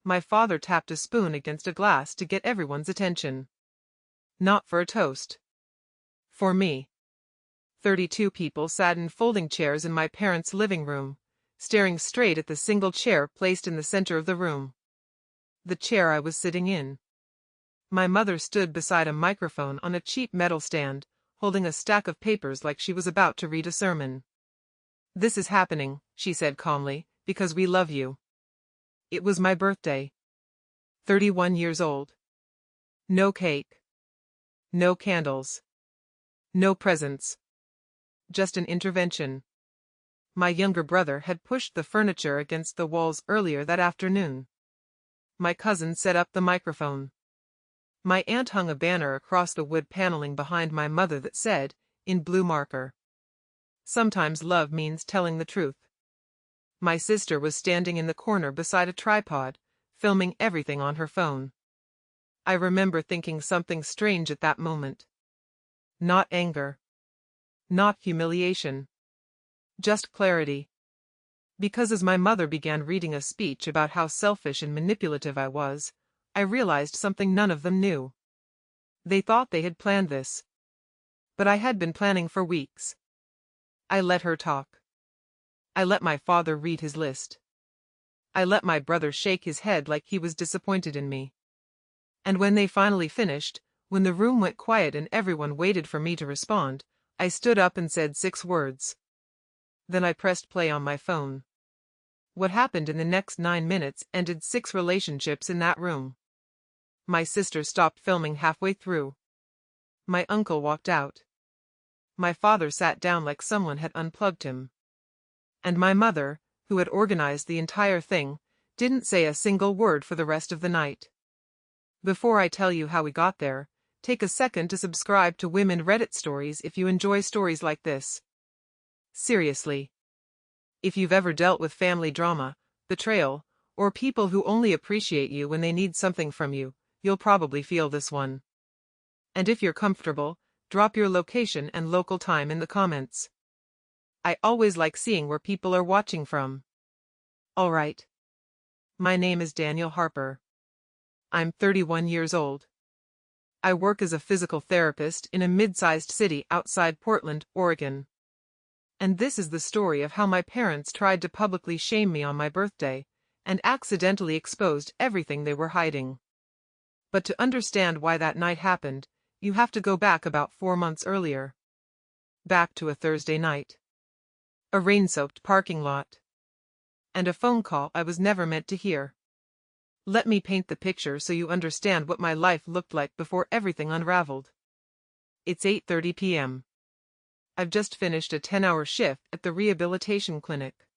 My father tapped a spoon against a glass to get everyone's attention. Not for a toast. For me. 32 people sat in folding chairs in my parents' living room, staring straight at the single chair placed in the center of the room. The chair I was sitting in. My mother stood beside a microphone on a cheap metal stand, holding a stack of papers like she was about to read a sermon. "This is happening," she said calmly, "because we love you." It was my birthday. 31 years old. No cake. No candles. No presents. Just an intervention. My younger brother had pushed the furniture against the walls earlier that afternoon. My cousin set up the microphone. My aunt hung a banner across the wood paneling behind my mother that said, in blue marker, "Sometimes love means telling the truth." My sister was standing in the corner beside a tripod, filming everything on her phone. I remember thinking something strange at that moment. Not anger. Not humiliation. Just clarity. Because as my mother began reading a speech about how selfish and manipulative I was, I realized something none of them knew. They thought they had planned this. But I had been planning for weeks. I let her talk. I let my father read his list. I let my brother shake his head like he was disappointed in me. And when they finally finished, when the room went quiet and everyone waited for me to respond, I stood up and said 6 words. Then I pressed play on my phone. What happened in the next 9 minutes ended 6 relationships in that room. My sister stopped filming halfway through. My uncle walked out. My father sat down like someone had unplugged him. And my mother, who had organized the entire thing, didn't say a single word for the rest of the night. Before I tell you how we got there, take a second to subscribe to Women Reddit Stories if you enjoy stories like this. Seriously. If you've ever dealt with family drama, betrayal, or people who only appreciate you when they need something from you, you'll probably feel this one. And if you're comfortable, drop your location and local time in the comments. I always like seeing where people are watching from. Alright. My name is Daniel Harper. I'm 31 years old. I work as a physical therapist in a mid-sized city outside Portland, Oregon. And this is the story of how my parents tried to publicly shame me on my birthday, and accidentally exposed everything they were hiding. But to understand why that night happened, you have to go back about 4 months earlier. Back to a Thursday night. A rain-soaked parking lot. And a phone call I was never meant to hear. Let me paint the picture so you understand what my life looked like before everything unraveled. It's 8:30 p.m. I've just finished a 10-hour shift at the rehabilitation clinic.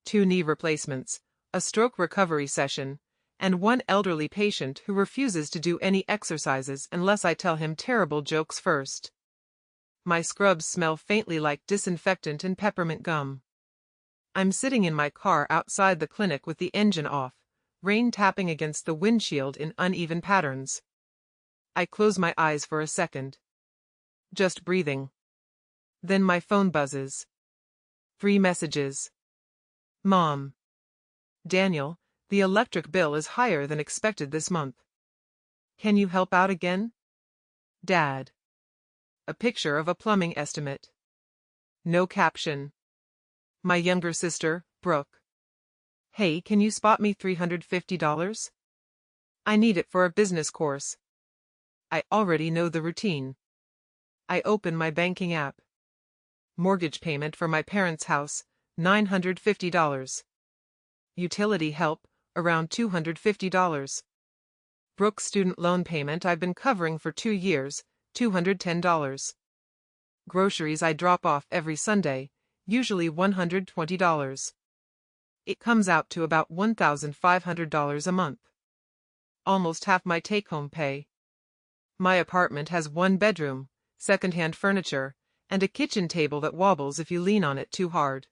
2 knee replacements, a stroke recovery session, and 1 elderly patient who refuses to do any exercises unless I tell him terrible jokes first. My scrubs smell faintly like disinfectant and peppermint gum. I'm sitting in my car outside the clinic with the engine off, rain tapping against the windshield in uneven patterns. I close my eyes for a second. Just breathing. Then my phone buzzes. 3 messages. Mom. Daniel, the electric bill is higher than expected this month. Can you help out again? Dad. A picture of a plumbing estimate. No caption. My younger sister, Brooke. Hey, can you spot me $350? I need it for a business course. I already know the routine. I open my banking app. Mortgage payment for my parents' house, $950. Utility help, around $250. Brooke's student loan payment I've been covering for 2 years, $210. Groceries I drop off every Sunday, usually $120. It comes out to about $1,500 a month. Almost half my take-home pay. My apartment has 1 bedroom, second-hand furniture, and a kitchen table that wobbles if you lean on it too hard.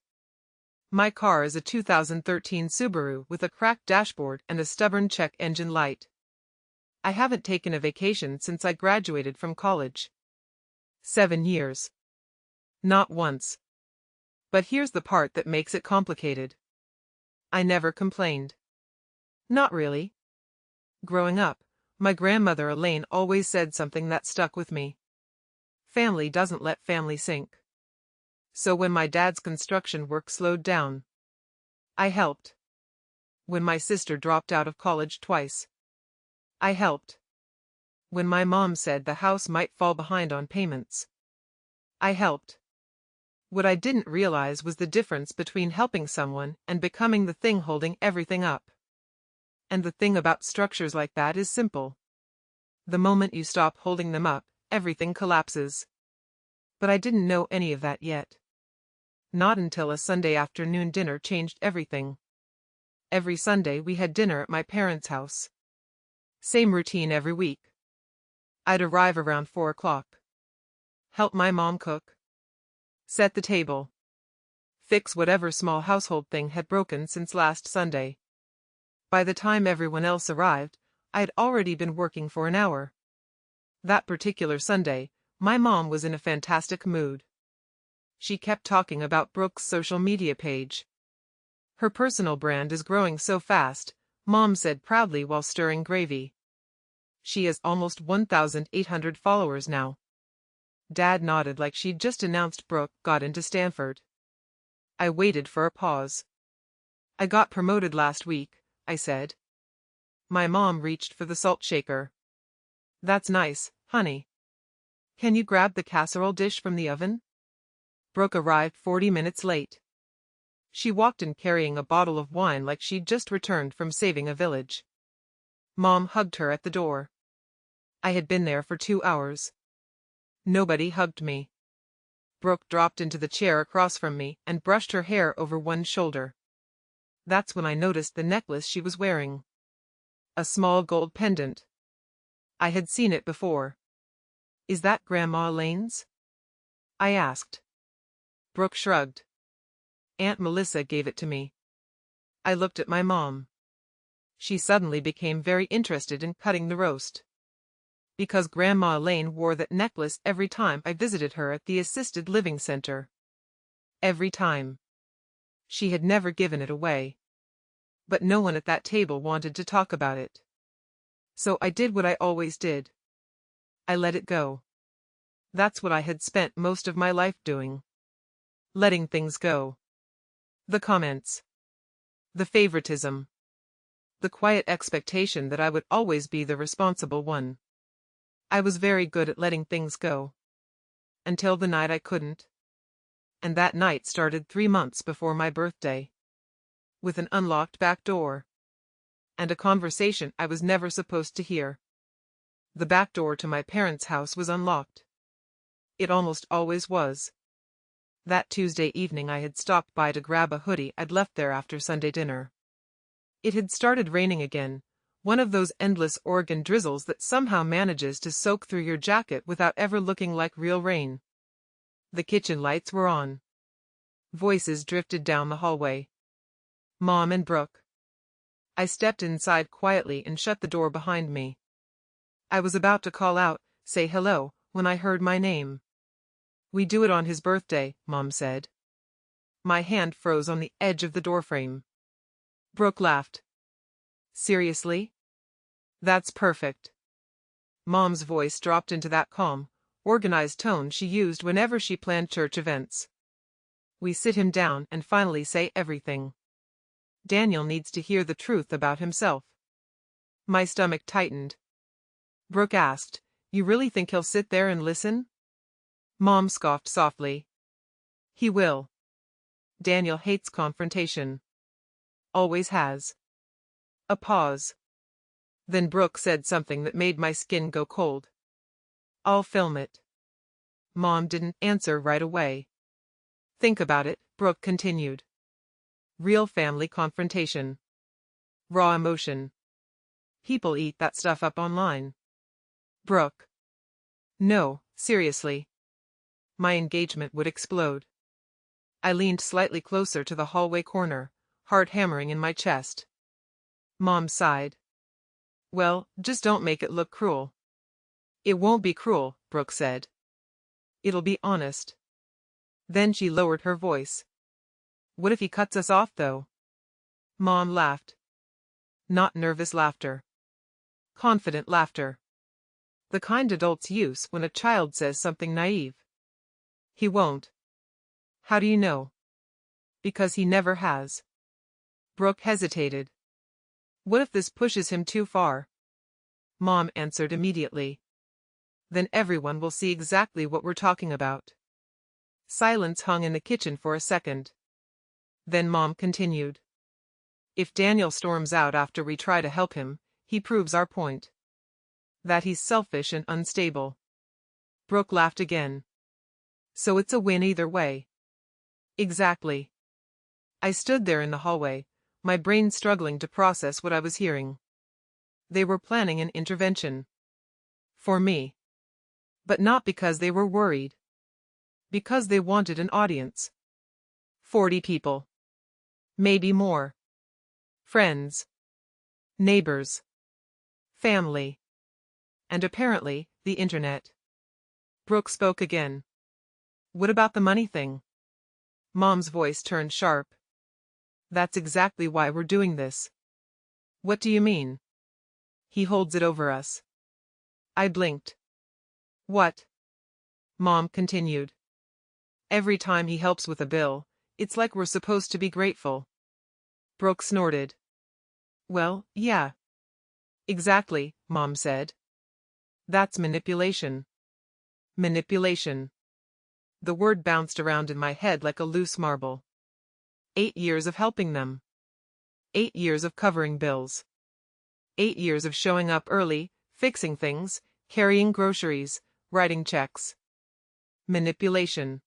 My car is a 2013 Subaru with a cracked dashboard and a stubborn check engine light. I haven't taken a vacation since I graduated from college. 7 years. Not once. But here's the part that makes it complicated. I never complained. Not really. Growing up, my grandmother Elaine always said something that stuck with me. Family doesn't let family sink. So when my dad's construction work slowed down, I helped. When my sister dropped out of college twice, I helped. When my mom said the house might fall behind on payments, I helped. What I didn't realize was the difference between helping someone and becoming the thing holding everything up. And the thing about structures like that is simple. The moment you stop holding them up, everything collapses. But I didn't know any of that yet. Not until a Sunday afternoon dinner changed everything. Every Sunday we had dinner at my parents' house. Same routine every week. I'd arrive around 4 o'clock. Help my mom cook. Set the table. Fix whatever small household thing had broken since last Sunday. By the time everyone else arrived, I'd already been working for an hour. That particular Sunday, my mom was in a fantastic mood. She kept talking about Brooke's social media page. Her personal brand is growing so fast, Mom said proudly while stirring gravy. She has almost 1,800 followers now. Dad nodded like she'd just announced Brooke got into Stanford. I waited for a pause. I got promoted last week, I said. My mom reached for the salt shaker. That's nice, honey. Can you grab the casserole dish from the oven? Brooke arrived 40 minutes late. She walked in carrying a bottle of wine like she'd just returned from saving a village. Mom hugged her at the door. I had been there for 2 hours. Nobody hugged me. Brooke dropped into the chair across from me and brushed her hair over one shoulder. That's when I noticed the necklace she was wearing. A small gold pendant. I had seen it before. Is that Grandma Elaine's? I asked. Brooke shrugged. Aunt Melissa gave it to me. I looked at my mom. She suddenly became very interested in cutting the roast. Because Grandma Elaine wore that necklace every time I visited her at the assisted living center. Every time. She had never given it away. But no one at that table wanted to talk about it. So I did what I always did. I let it go. That's what I had spent most of my life doing. Letting things go. The comments. The favoritism. The quiet expectation that I would always be the responsible one. I was very good at letting things go. Until the night I couldn't. And that night started 3 months before my birthday. With an unlocked back door. And a conversation I was never supposed to hear. The back door to my parents' house was unlocked. It almost always was. That Tuesday evening I had stopped by to grab a hoodie I'd left there after Sunday dinner. It had started raining again, one of those endless Oregon drizzles that somehow manages to soak through your jacket without ever looking like real rain. The kitchen lights were on. Voices drifted down the hallway. Mom and Brooke. I stepped inside quietly and shut the door behind me. I was about to call out, say hello, when I heard my name. We do it on his birthday, Mom said. My hand froze on the edge of the doorframe. Brooke laughed. Seriously? That's perfect. Mom's voice dropped into that calm, organized tone she used whenever she planned church events. We sit him down and finally say everything. Daniel needs to hear the truth about himself. My stomach tightened. Brooke asked, You really think he'll sit there and listen? Mom scoffed softly. He will. Daniel hates confrontation. Always has. A pause. Then Brooke said something that made my skin go cold. I'll film it. Mom didn't answer right away. Think about it, Brooke continued. Real family confrontation. Raw emotion. People eat that stuff up online. Brooke. No, seriously. My engagement would explode. I leaned slightly closer to the hallway corner, heart hammering in my chest. Mom sighed. Well, just don't make it look cruel. It won't be cruel, Brooke said. It'll be honest. Then she lowered her voice. What if he cuts us off, though? Mom laughed. Not nervous laughter. Confident laughter. The kind adults use when a child says something naive. He won't. How do you know? Because he never has. Brooke hesitated. What if this pushes him too far? Mom answered immediately. Then everyone will see exactly what we're talking about. Silence hung in the kitchen for a second. Then Mom continued. If Daniel storms out after we try to help him, he proves our point. That he's selfish and unstable. Brooke laughed again. So it's a win either way. Exactly. I stood there in the hallway, my brain struggling to process what I was hearing. They were planning an intervention. For me. But not because they were worried. Because they wanted an audience. 40 people. Maybe more. Friends. Neighbors. Family. And apparently, the internet. Brooke spoke again. What about the money thing? Mom's voice turned sharp. That's exactly why we're doing this. What do you mean? He holds it over us. I blinked. What? Mom continued. Every time he helps with a bill, it's like we're supposed to be grateful. Brooke snorted. Well, yeah. Exactly, Mom said. That's manipulation. Manipulation. The word bounced around in my head like a loose marble. 8 years of helping them. 8 years of covering bills. 8 years of showing up early, fixing things, carrying groceries, writing checks. Manipulation.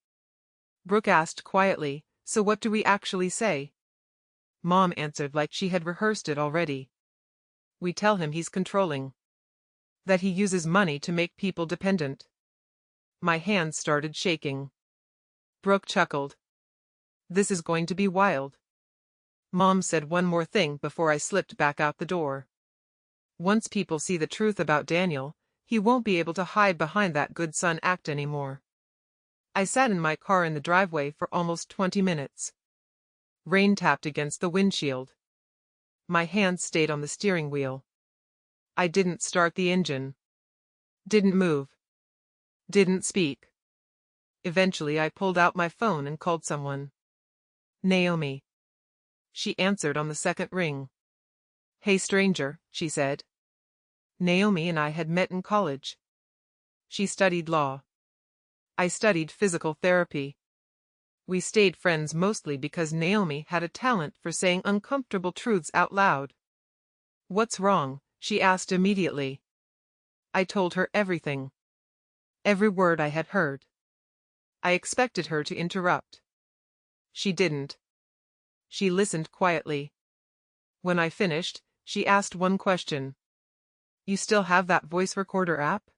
Brooke asked quietly, so what do we actually say? Mom answered like she had rehearsed it already. We tell him he's controlling. That he uses money to make people dependent. My hands started shaking. Brooke chuckled. This is going to be wild. Mom said one more thing before I slipped back out the door. Once people see the truth about Daniel, he won't be able to hide behind that good son act anymore. I sat in my car in the driveway for almost 20 minutes. Rain tapped against the windshield. My hands stayed on the steering wheel. I didn't start the engine. Didn't move. Didn't speak. Eventually I pulled out my phone and called someone. Naomi. She answered on the second ring. Hey stranger, she said. Naomi and I had met in college. She studied law. I studied physical therapy. We stayed friends mostly because Naomi had a talent for saying uncomfortable truths out loud. What's wrong? She asked immediately. I told her everything. Every word I had heard. I expected her to interrupt. She didn't. She listened quietly. When I finished, she asked one question. You still have that voice recorder app?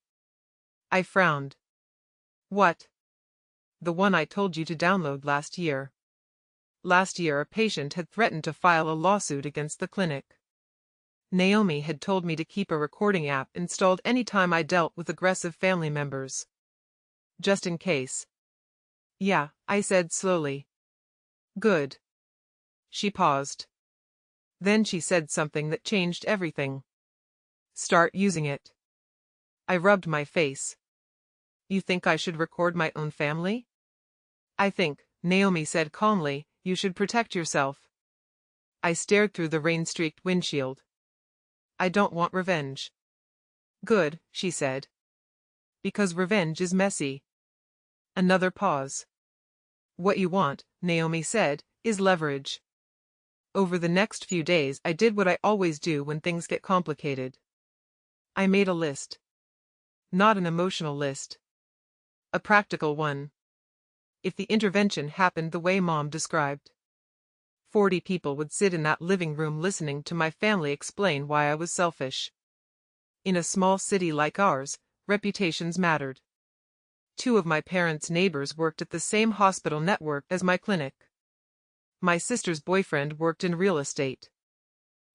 I frowned. What? The one I told you to download last year. Last year a patient had threatened to file a lawsuit against the clinic. Naomi had told me to keep a recording app installed anytime I dealt with aggressive family members. Just in case. Yeah, I said slowly. Good. She paused. Then she said something that changed everything. Start using it. I rubbed my face. You think I should record my own family? I think, Naomi said calmly, you should protect yourself. I stared through the rain-streaked windshield. I don't want revenge. Good, she said. Because revenge is messy. Another pause. What you want, Naomi said, is leverage. Over the next few days I did what I always do when things get complicated. I made a list. Not an emotional list. A practical one. If the intervention happened the way Mom described, 40 people would sit in that living room listening to my family explain why I was selfish. In a small city like ours, reputations mattered. 2 of my parents' neighbors worked at the same hospital network as my clinic. My sister's boyfriend worked in real estate.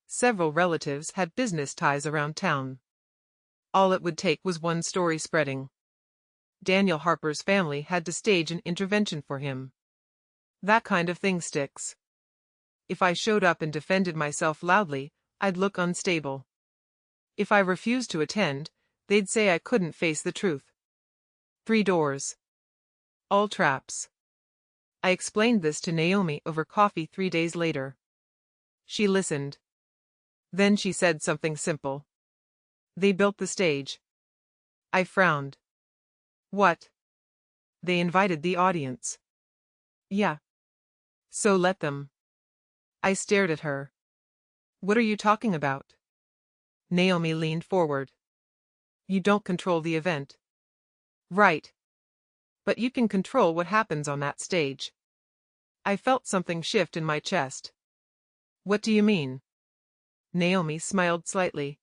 Several relatives had business ties around town. All it would take was one story spreading. Daniel Harper's family had to stage an intervention for him. That kind of thing sticks. If I showed up and defended myself loudly, I'd look unstable. If I refused to attend, they'd say I couldn't face the truth. 3 doors. All traps. I explained this to Naomi over coffee 3 days later. She listened. Then she said something simple. They built the stage. I frowned. What? They invited the audience. Yeah. So let them. I stared at her. What are you talking about? Naomi leaned forward. You don't control the event. Right. But you can control what happens on that stage. I felt something shift in my chest. What do you mean? Naomi smiled slightly.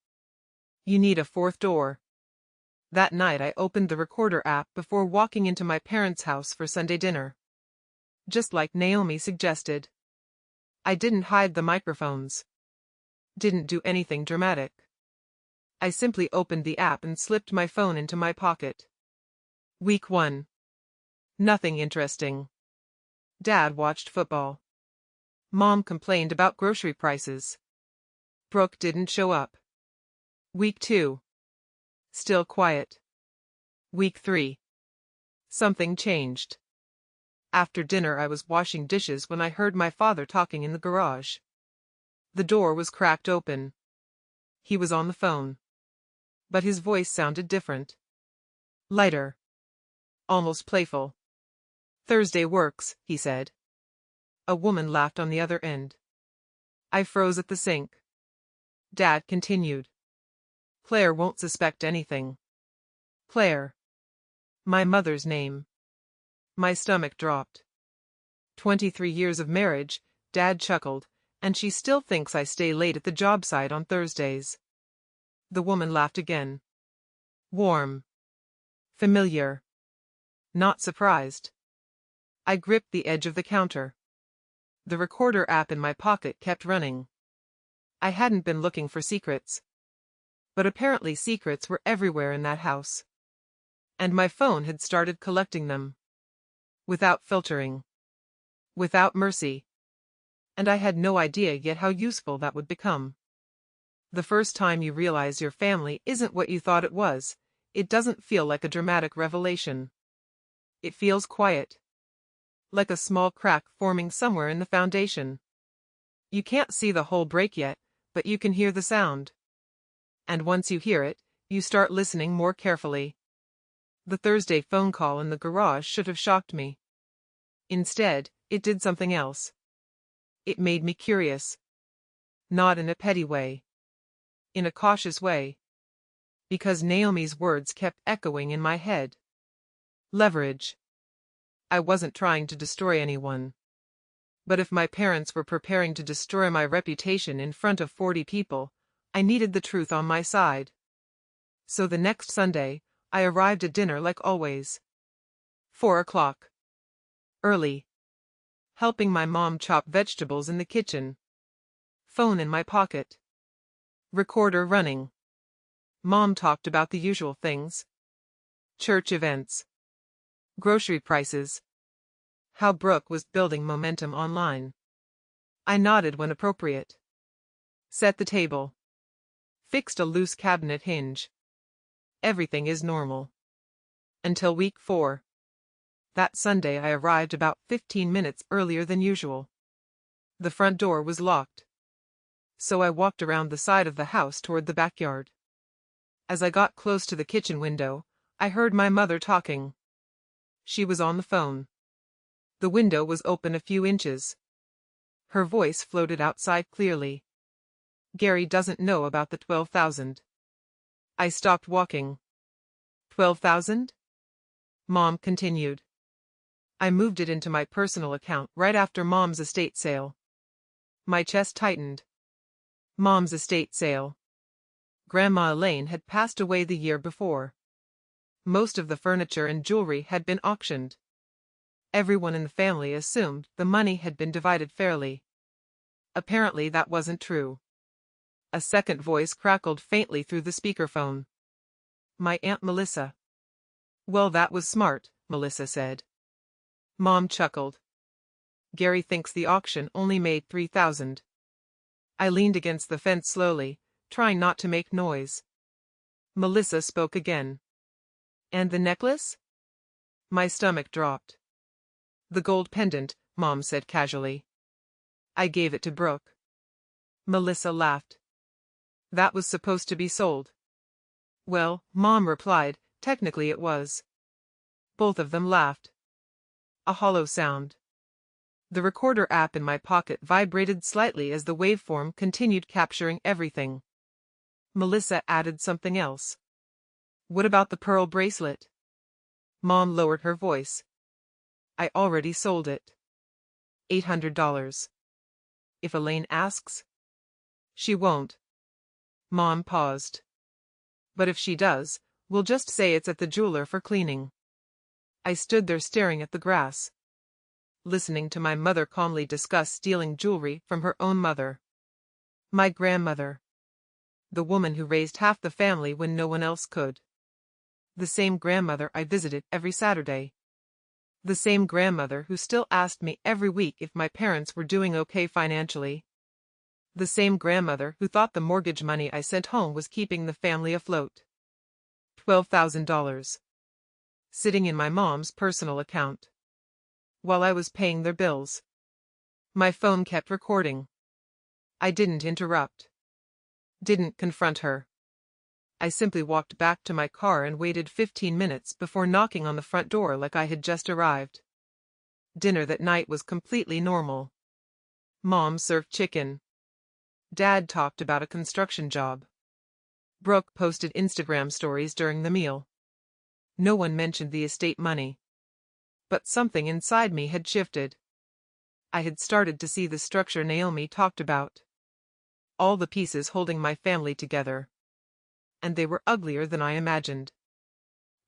You need a 4th door. That night I opened the recorder app before walking into my parents' house for Sunday dinner. Just like Naomi suggested. I didn't hide the microphones. Didn't do anything dramatic. I simply opened the app and slipped my phone into my pocket. Week 1. Nothing interesting. Dad watched football. Mom complained about grocery prices. Brooke didn't show up. Week 2. Still quiet. Week 3. Something changed. After dinner I was washing dishes when I heard my father talking in the garage. The door was cracked open. He was on the phone. But his voice sounded different. Lighter. Almost playful. Thursday works, he said. A woman laughed on the other end. I froze at the sink. Dad continued. Claire won't suspect anything. Claire. My mother's name. My stomach dropped. 23 years of marriage, Dad chuckled, and she still thinks I stay late at the job site on Thursdays. The woman laughed again. Warm. Familiar. Not surprised. I gripped the edge of the counter. The recorder app in my pocket kept running. I hadn't been looking for secrets. But apparently secrets were everywhere in that house. And my phone had started collecting them. Without filtering. Without mercy. And I had no idea yet how useful that would become. The first time you realize your family isn't what you thought it was, it doesn't feel like a dramatic revelation. It feels quiet. Like a small crack forming somewhere in the foundation. You can't see the hole break yet, but you can hear the sound. And once you hear it, you start listening more carefully. The Thursday phone call in the garage should have shocked me. Instead, it did something else. It made me curious. Not in a petty way. In a cautious way. Because Naomi's words kept echoing in my head. Leverage. I wasn't trying to destroy anyone. But if my parents were preparing to destroy my reputation in front of 40 people, I needed the truth on my side. So the next Sunday, I arrived at dinner like always. 4 o'clock. Early. Helping my mom chop vegetables in the kitchen. Phone in my pocket. Recorder running. Mom talked about the usual things. Church events. Grocery prices. How Brooke was building momentum online. I nodded when appropriate. Set the table. Fixed a loose cabinet hinge. Everything is normal. Until week 4. That Sunday I arrived about 15 minutes earlier than usual. The front door was locked. So I walked around the side of the house toward the backyard. As I got close to the kitchen window, I heard my mother talking. She was on the phone. The window was open a few inches. Her voice floated outside clearly. Gary doesn't know about the 12,000. I stopped walking. 12,000? Mom continued. I moved it into my personal account right after Mom's estate sale. My chest tightened. Mom's estate sale. Grandma Elaine had passed away the year before. Most of the furniture and jewelry had been auctioned. Everyone in the family assumed the money had been divided fairly. Apparently that wasn't true. A second voice crackled faintly through the speakerphone. My Aunt Melissa. Well, that was smart, Melissa said. Mom chuckled. Gary thinks the auction only made 3,000. I leaned against the fence slowly, trying not to make noise. Melissa spoke again. And the necklace? My stomach dropped. The gold pendant, Mom said casually. I gave it to Brooke. Melissa laughed. That was supposed to be sold. Well, Mom replied, technically it was. Both of them laughed. A hollow sound. The recorder app in my pocket vibrated slightly as the waveform continued capturing everything. Melissa added something else. What about the pearl bracelet? Mom lowered her voice. I already sold it. $800. If Elaine asks? She won't. Mom paused. But if she does, we'll just say it's at the jeweler for cleaning. I stood there staring at the grass, listening to my mother calmly discuss stealing jewelry from her own mother. My grandmother. The woman who raised half the family when no one else could. The same grandmother I visited every Saturday. The same grandmother who still asked me every week if my parents were doing okay financially. The same grandmother who thought the mortgage money I sent home was keeping the family afloat. $12,000. Sitting in my mom's personal account. While I was paying their bills. My phone kept recording. I didn't interrupt. Didn't confront her. I simply walked back to my car and waited 15 minutes before knocking on the front door like I had just arrived. Dinner that night was completely normal. Mom served chicken. Dad talked about a construction job. Brooke posted Instagram stories during the meal. No one mentioned the estate money. But something inside me had shifted. I had started to see the structure Naomi talked about. All the pieces holding my family together. And they were uglier than I imagined.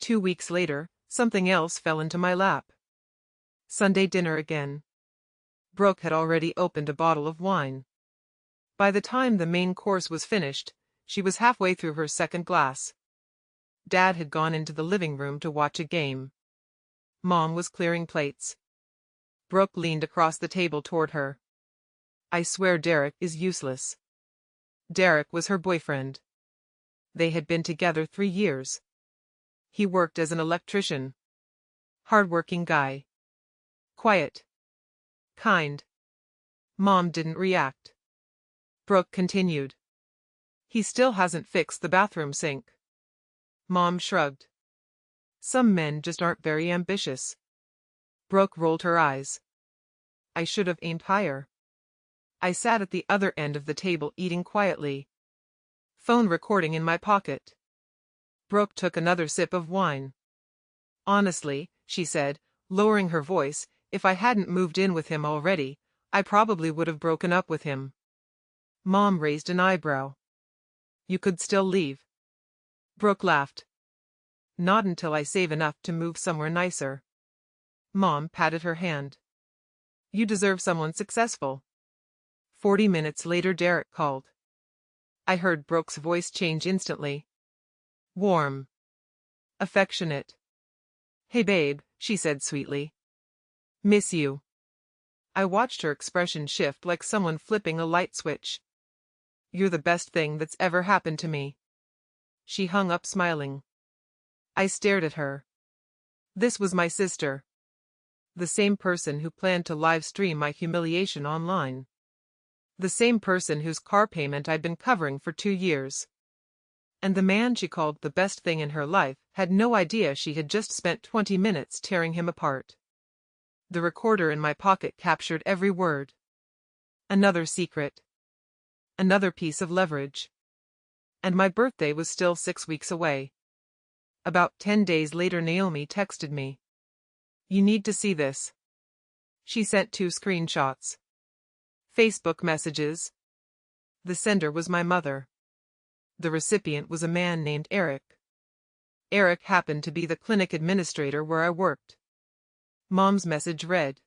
2 weeks later, something else fell into my lap. Sunday dinner again. Brooke had already opened a bottle of wine. By the time the main course was finished, she was halfway through her second glass. Dad had gone into the living room to watch a game. Mom was clearing plates. Brooke leaned across the table toward her. I swear Derek is useless. Derek was her boyfriend. They had been together 3 years. He worked as an electrician. Hardworking guy. Quiet. Kind. Mom didn't react. Brooke continued. He still hasn't fixed the bathroom sink. Mom shrugged. Some men just aren't very ambitious. Brooke rolled her eyes. I should have aimed higher. I sat at the other end of the table eating quietly. Phone recording in my pocket. Brooke took another sip of wine. Honestly, she said, lowering her voice, if I hadn't moved in with him already, I probably would have broken up with him. Mom raised an eyebrow. You could still leave. Brooke laughed. Not until I save enough to move somewhere nicer. Mom patted her hand. You deserve someone successful. 40 minutes later Derek called. I heard Brooke's voice change instantly. Warm. Affectionate. Hey babe, she said sweetly. Miss you. I watched her expression shift like someone flipping a light switch. You're the best thing that's ever happened to me. She hung up smiling. I stared at her. This was my sister. The same person who planned to live stream my humiliation online. The same person whose car payment I'd been covering for 2 years. And the man she called the best thing in her life had no idea she had just spent 20 minutes tearing him apart. The recorder in my pocket captured every word. Another secret. Another piece of leverage. And my birthday was still 6 weeks away. About 10 days later Naomi texted me. You need to see this. She sent 2 screenshots. Facebook messages. The sender was my mother. The recipient was a man named Eric. Eric happened to be the clinic administrator where I worked. Mom's message read.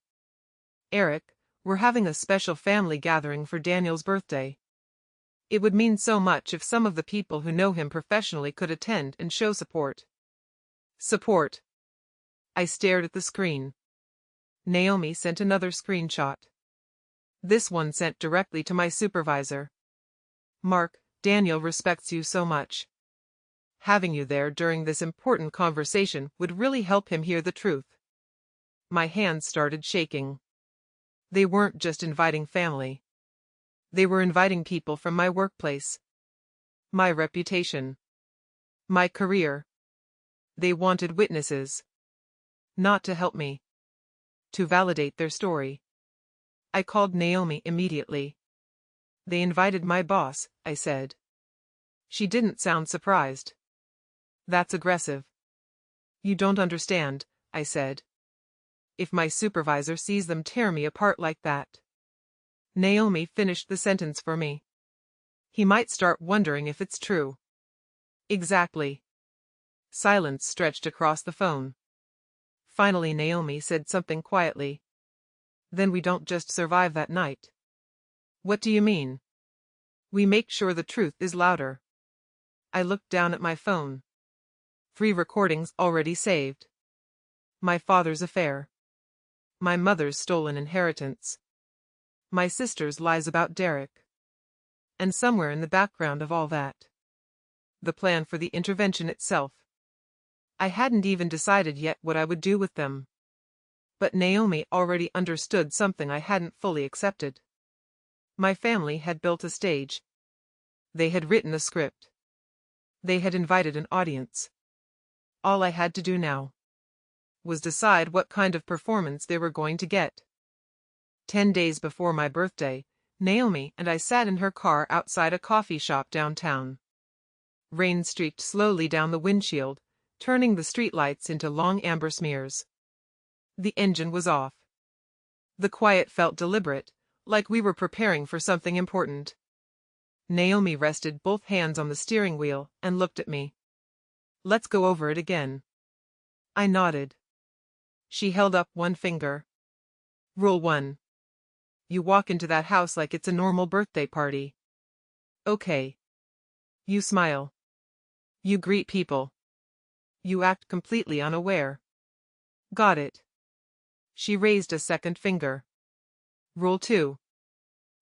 Eric, we're having a special family gathering for Daniel's birthday. It would mean so much if some of the people who know him professionally could attend and show support. Support. I stared at the screen. Naomi sent another screenshot. This one sent directly to my supervisor. Mark, Daniel respects you so much. Having you there during this important conversation would really help him hear the truth. My hands started shaking. They weren't just inviting family. They were inviting people from my workplace, my reputation, my career. They wanted witnesses. Not to help me. To validate their story. I called Naomi immediately. They invited my boss, I said. She didn't sound surprised. That's aggressive. You don't understand, I said. If my supervisor sees them tear me apart like that. Naomi finished the sentence for me. He might start wondering if it's true. Exactly. Silence stretched across the phone. Finally Naomi said something quietly. Then we don't just survive that night. What do you mean? We make sure the truth is louder. I looked down at my phone. 3 recordings already saved. My father's affair. My mother's stolen inheritance. My sister's lies about Derek. And somewhere in the background of all that, the plan for the intervention itself. I hadn't even decided yet what I would do with them. But Naomi already understood something I hadn't fully accepted. My family had built a stage. They had written a script. They had invited an audience. All I had to do now was decide what kind of performance they were going to get. 10 days before my birthday, Naomi and I sat in her car outside a coffee shop downtown. Rain streaked slowly down the windshield, turning the streetlights into long amber smears. The engine was off. The quiet felt deliberate, like we were preparing for something important. Naomi rested both hands on the steering wheel and looked at me. Let's go over it again. I nodded. She held up one finger. Rule 1. You walk into that house like it's a normal birthday party. Okay. You smile. You greet people. You act completely unaware. Got it. She raised a second finger. Rule 2.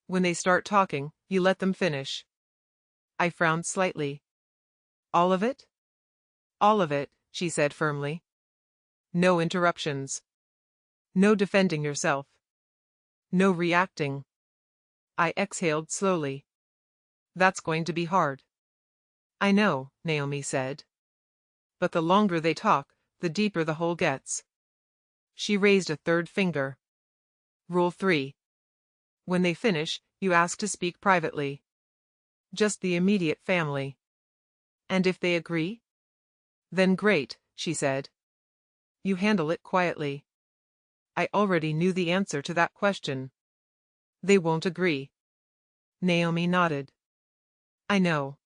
When they start talking, you let them finish. I frowned slightly. All of it? All of it, she said firmly. No interruptions. No defending yourself. No reacting. I exhaled slowly. That's going to be hard. I know, Naomi said. But the longer they talk, the deeper the hole gets. She raised a third finger. Rule 3. When they finish, you ask to speak privately. Just the immediate family. And if they agree? Then great, she said. You handle it quietly. I already knew the answer to that question. They won't agree. Naomi nodded. I know.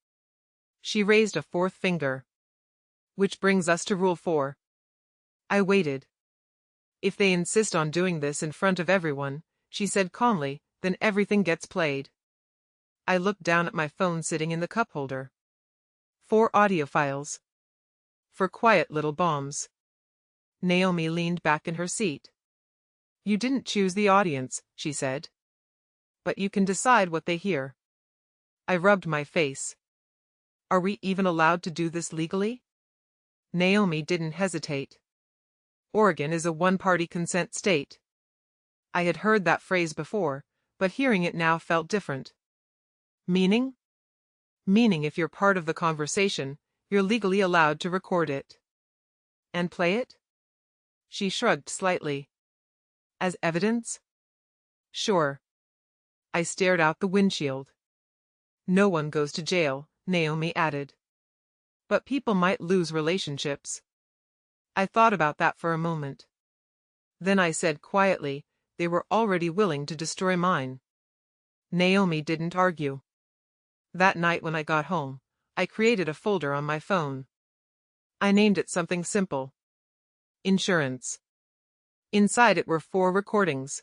She raised a fourth finger. Which brings us to Rule 4. I waited. If they insist on doing this in front of everyone, she said calmly, then everything gets played. I looked down at my phone sitting in the cup holder. 4 audio files. For quiet little bombs. Naomi leaned back in her seat. You didn't choose the audience, she said. But you can decide what they hear. I rubbed my face. Are we even allowed to do this legally? Naomi didn't hesitate. Oregon is a one-party consent state. I had heard that phrase before, but hearing it now felt different. Meaning? Meaning if you're part of the conversation, you're legally allowed to record it. And play it? She shrugged slightly. As evidence? Sure. I stared out the windshield. No one goes to jail, Naomi added. But people might lose relationships. I thought about that for a moment. Then I said quietly, they were already willing to destroy mine. Naomi didn't argue. That night when I got home, I created a folder on my phone. I named it something simple. Insurance. Inside it were 4 recordings.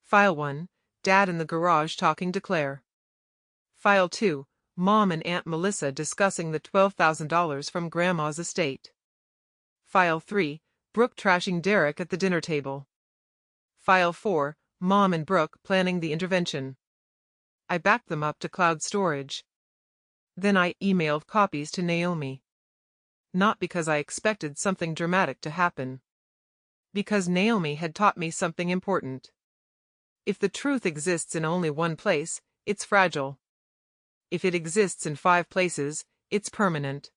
File 1, Dad in the garage talking to Claire. File 2, Mom and Aunt Melissa discussing the $12,000 from Grandma's estate. File 3, Brooke trashing Derek at the dinner table. File 4, Mom and Brooke planning the intervention. I backed them up to cloud storage. Then I emailed copies to Naomi. Not because I expected something dramatic to happen. Because Naomi had taught me something important. If the truth exists in only one place, it's fragile. If it exists in 5 places, it's permanent.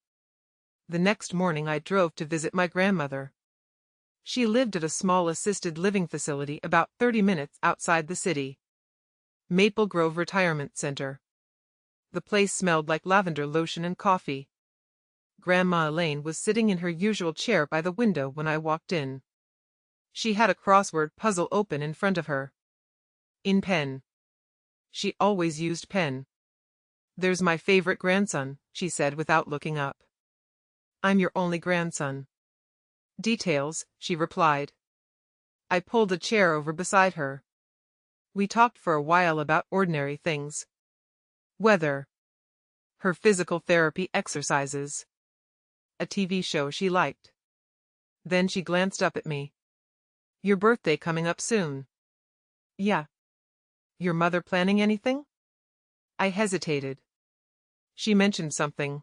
The next morning I drove to visit my grandmother. She lived at a small assisted living facility about 30 minutes outside the city. Maple Grove Retirement Center. The place smelled like lavender lotion and coffee. Grandma Elaine was sitting in her usual chair by the window when I walked in. She had a crossword puzzle open in front of her. In pen. She always used pen. "There's my favorite grandson," she said without looking up. "I'm your only grandson." "Details," she replied. I pulled a chair over beside her. We talked for a while about ordinary things. Weather. Her physical therapy exercises. A TV show she liked. Then she glanced up at me. "Your birthday coming up soon." "Yeah." "Your mother planning anything?" I hesitated. She mentioned something.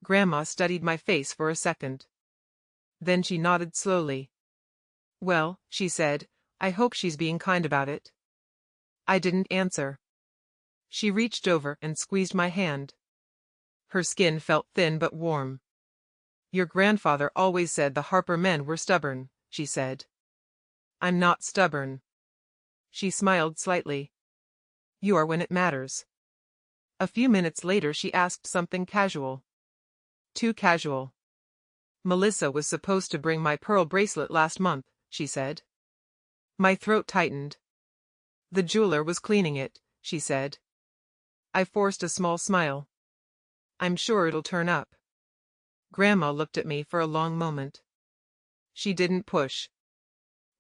Grandma studied my face for a second. Then she nodded slowly. "Well," she said, "I hope she's being kind about it." I didn't answer. She reached over and squeezed my hand. Her skin felt thin but warm. "Your grandfather always said the Harper men were stubborn," she said. "I'm not stubborn." She smiled slightly. "You are when it matters." A few minutes later she asked something casual. Too casual. "Melissa was supposed to bring my pearl bracelet last month," she said. My throat tightened. "The jeweler was cleaning it," she said. I forced a small smile. "I'm sure it'll turn up." Grandma looked at me for a long moment. She didn't push.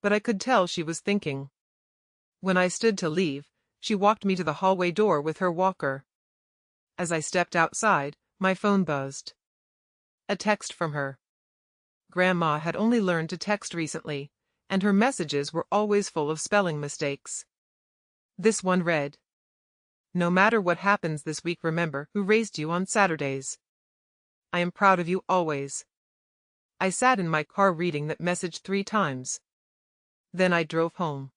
But I could tell she was thinking. When I stood to leave, she walked me to the hallway door with her walker. As I stepped outside, my phone buzzed. A text from her. Grandma had only learned to text recently, and her messages were always full of spelling mistakes. This one read, "No matter what happens this week, remember who raised you on Saturdays. I am proud of you always." I sat in my car reading that message 3 times. Then I drove home.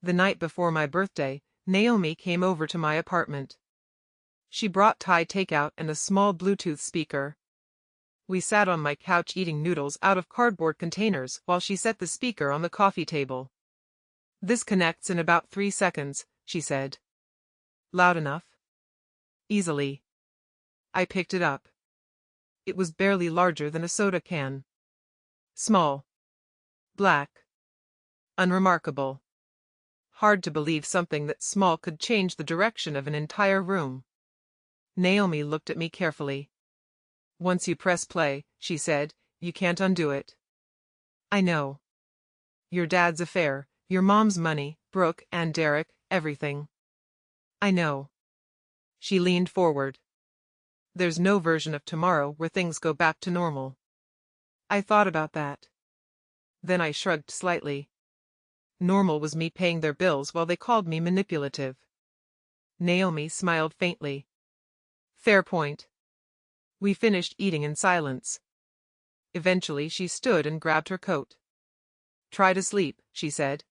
The night before my birthday, Naomi came over to my apartment. She brought Thai takeout and a small Bluetooth speaker. We sat on my couch eating noodles out of cardboard containers while she set the speaker on the coffee table. "This connects in about 3 seconds," she said. "Loud enough?" "Easily." I picked it up. It was barely larger than a soda can. Small. Black. Unremarkable. Hard to believe something that small could change the direction of an entire room. Naomi looked at me carefully. "Once you press play," she said, "you can't undo it." "I know. Your dad's affair, your mom's money, Brooke and Derek, everything." "I know." She leaned forward. "There's no version of tomorrow where things go back to normal." I thought about that. Then I shrugged slightly. Normal was me paying their bills while they called me manipulative. Naomi smiled faintly. "Fair point." We finished eating in silence. Eventually she stood and grabbed her coat. "Try to sleep," she said.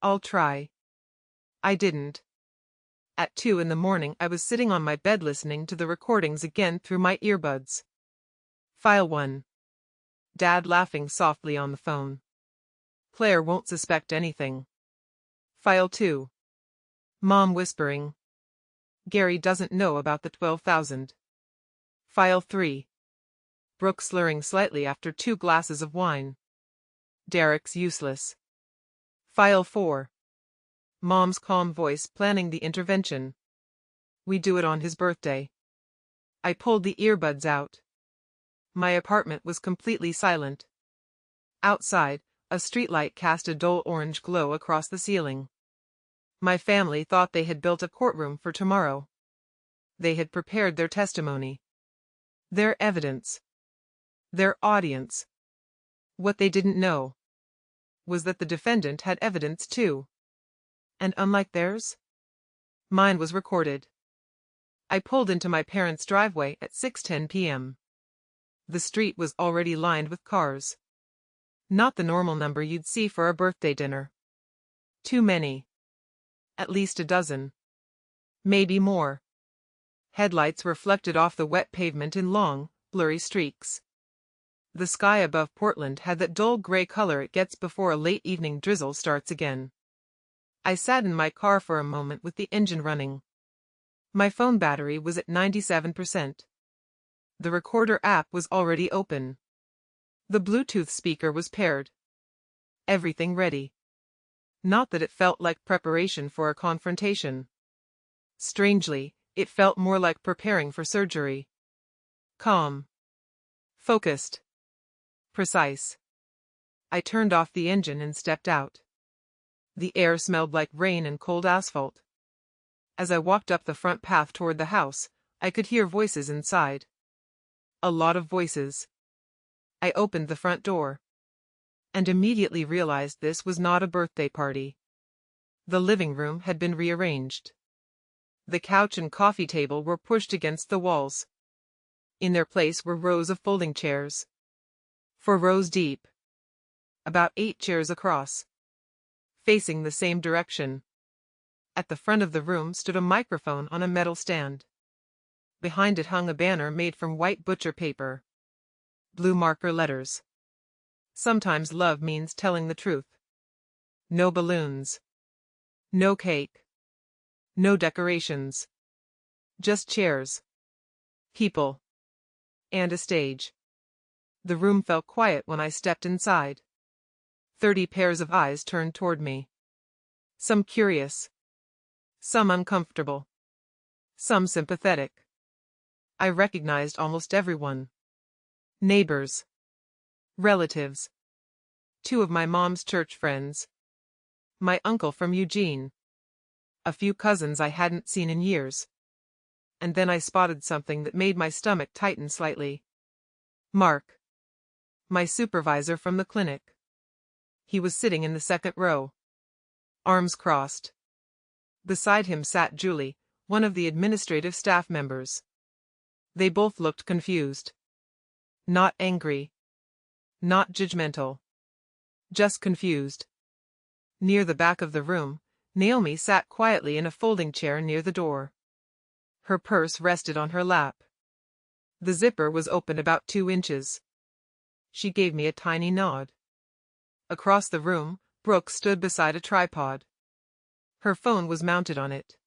"I'll try." I didn't. At 2 in the morning I was sitting on my bed listening to the recordings again through my earbuds. File 1. Dad laughing softly on the phone. "Claire won't suspect anything." File 2. Mom whispering. "Gary doesn't know about the 12,000. File 3. Brooke slurring slightly after 2 glasses of wine. Derek's useless. File 4. Mom's calm voice planning the intervention. We do it on his birthday. I pulled the earbuds out. My apartment was completely silent. Outside, a streetlight cast a dull orange glow across the ceiling. My family thought they had built a courtroom for tomorrow. They had prepared their testimony. Their evidence. Their audience. What they didn't know was that the defendant had evidence too. And unlike theirs, Mine was recorded. I pulled into my parents' driveway at 6:10 p.m. The street was already lined with cars. Not the normal number you'd see for a birthday dinner. Too many. At least a dozen. Maybe more. Headlights reflected off the wet pavement in long, blurry streaks. The sky above Portland had that dull gray color it gets before a late evening drizzle starts again. I sat in my car for a moment with the engine running. My phone battery was at 97%. The recorder app was already open. The Bluetooth speaker was paired. Everything ready. Not that it felt like preparation for a confrontation. Strangely, it felt more like preparing for surgery. Calm. Focused. Precise. I turned off the engine and stepped out. The air smelled like rain and cold asphalt. As I walked up the front path toward the house, I could hear voices inside. A lot of voices. I opened the front door. And immediately realized this was not a birthday party. The living room had been rearranged. The couch and coffee table were pushed against the walls. In their place were rows of folding chairs. 4 rows deep. About 8 chairs across. Facing the same direction. At the front of the room stood a microphone on a metal stand. Behind it hung a banner made from white butcher paper. Blue marker letters. Sometimes love means telling the truth. No balloons. No cake. No decorations. Just chairs. People. And a stage. The room felt quiet when I stepped inside. 30 pairs of eyes turned toward me. Some curious. Some uncomfortable. Some sympathetic. I recognized almost everyone. Neighbors. Relatives. 2 of my mom's church friends. My uncle from Eugene. A few cousins I hadn't seen in years. And then I spotted something that made my stomach tighten slightly. Mark. My supervisor from the clinic. He was sitting in the second row. Arms crossed. Beside him sat Julie, one of the administrative staff members. They both looked confused. Not angry. Not judgmental. Just confused. Near the back of the room, Naomi sat quietly in a folding chair near the door. Her purse rested on her lap. The zipper was open about 2 inches. She gave me a tiny nod. Across the room, Brooke stood beside a tripod. Her phone was mounted on it.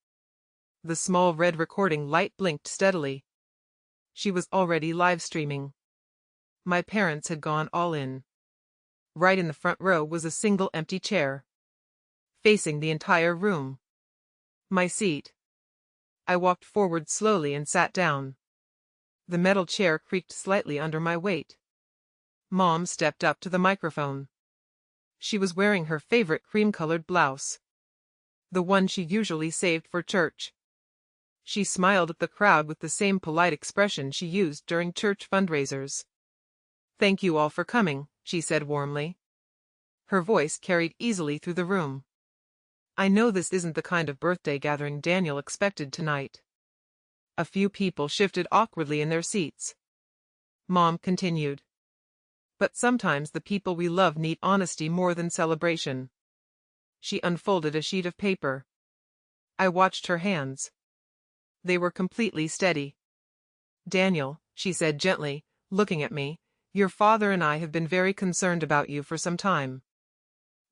The small red recording light blinked steadily. She was already live streaming. My parents had gone all in. Right in the front row was a single empty chair. Facing the entire room. My seat. I walked forward slowly and sat down. The metal chair creaked slightly under my weight. Mom stepped up to the microphone. She was wearing her favorite cream-colored blouse. The one she usually saved for church. She smiled at the crowd with the same polite expression she used during church fundraisers. "Thank you all for coming," she said warmly. Her voice carried easily through the room. "I know this isn't the kind of birthday gathering Daniel expected tonight." A few people shifted awkwardly in their seats. Mom continued. "But sometimes the people we love need honesty more than celebration." She unfolded a sheet of paper. I watched her hands. They were completely steady. "Daniel," she said gently, looking at me, "your father and I have been very concerned about you for some time."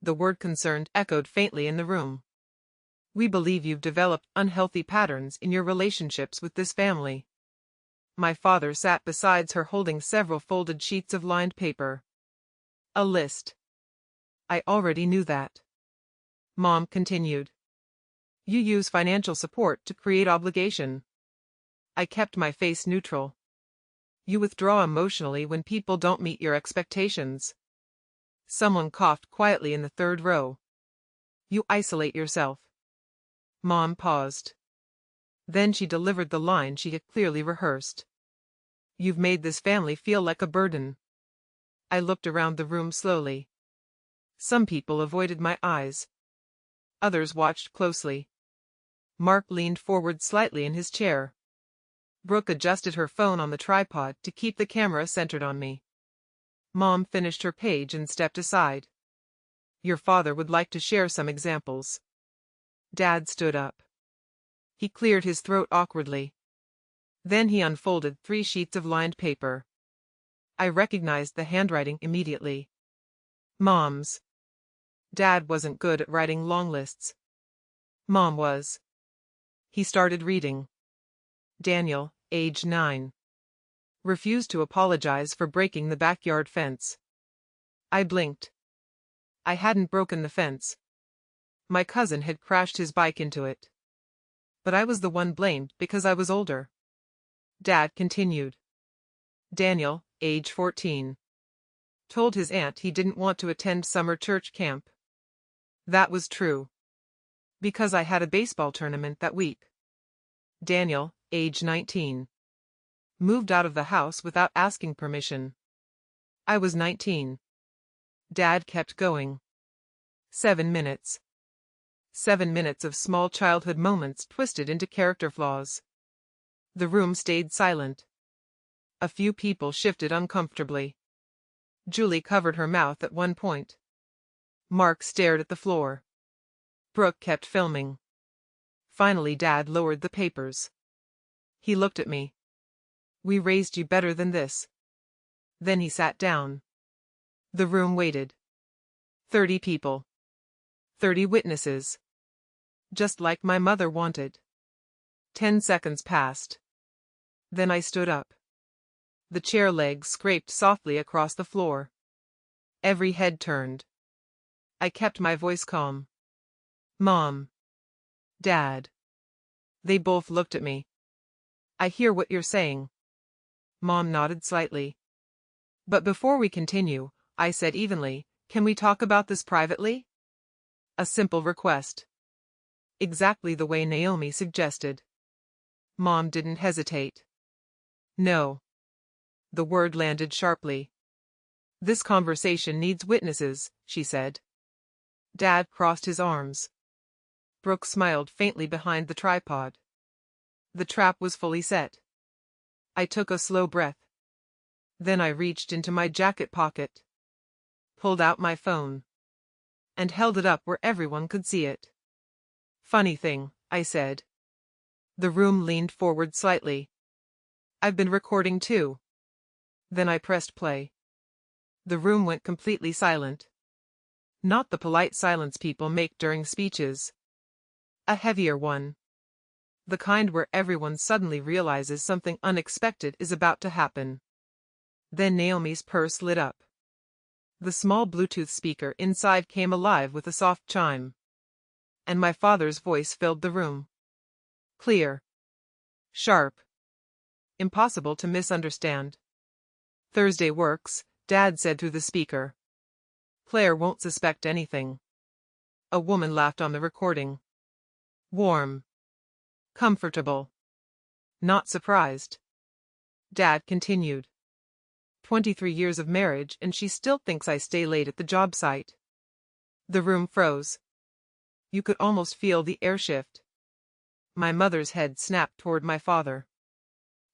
The word concerned echoed faintly in the room. "We believe you've developed unhealthy patterns in your relationships with this family." My father sat beside her holding several folded sheets of lined paper. A list. I already knew that. Mom continued. "You use financial support to create obligation." I kept my face neutral. "You withdraw emotionally when people don't meet your expectations." Someone coughed quietly in the third row. "You isolate yourself." Mom paused. Then she delivered the line she had clearly rehearsed. "You've made this family feel like a burden." I looked around the room slowly. Some people avoided my eyes. Others watched closely. Mark leaned forward slightly in his chair. Brooke adjusted her phone on the tripod to keep the camera centered on me. Mom finished her page and stepped aside. Your father would like to share some examples. Dad stood up. He cleared his throat awkwardly. Then he unfolded 3 sheets of lined paper. I recognized the handwriting immediately. Mom's. Dad wasn't good at writing long lists. Mom was. He started reading. Daniel, age 9. Refused to apologize for breaking the backyard fence. I blinked. I hadn't broken the fence. My cousin had crashed his bike into it. But I was the one blamed because I was older. Dad continued. Daniel, age 14. Told his aunt he didn't want to attend summer church camp. That was true. Because I had a baseball tournament that week. Daniel, age 19. Moved out of the house without asking permission. I was 19. Dad kept going. 7 minutes. 7 minutes of small childhood moments twisted into character flaws. The room stayed silent. A few people shifted uncomfortably. Julie covered her mouth at one point. Mark stared at the floor. Brooke kept filming. Finally, Dad lowered the papers. He looked at me. We raised you better than this. Then he sat down. The room waited. 30 people. 30 witnesses. Just like my mother wanted. 10 seconds passed. Then I stood up. The chair legs scraped softly across the floor. Every head turned. I kept my voice calm. Mom. Dad. They both looked at me. I hear what you're saying. Mom nodded slightly. But before we continue, I said evenly, can we talk about this privately? A simple request. Exactly the way Naomi suggested. Mom didn't hesitate. No. The word landed sharply. This conversation needs witnesses, she said. Dad crossed his arms. Brooke smiled faintly behind the tripod. The trap was fully set. I took a slow breath. Then I reached into my jacket pocket, pulled out my phone, and held it up where everyone could see it. Funny thing, I said. The room leaned forward slightly. I've been recording too. Then I pressed play. The room went completely silent. Not the polite silence people make during speeches. A heavier one. The kind where everyone suddenly realizes something unexpected is about to happen. Then Naomi's purse lit up. The small Bluetooth speaker inside came alive with a soft chime. And my father's voice filled the room. Clear. Sharp. Impossible to misunderstand. Thursday works, Dad said through the speaker. Claire won't suspect anything. A woman laughed on the recording. Warm. Comfortable. Not surprised. Dad continued. 23 years of marriage and she still thinks I stay late at the job site. The room froze. You could almost feel the air shift. My mother's head snapped toward my father.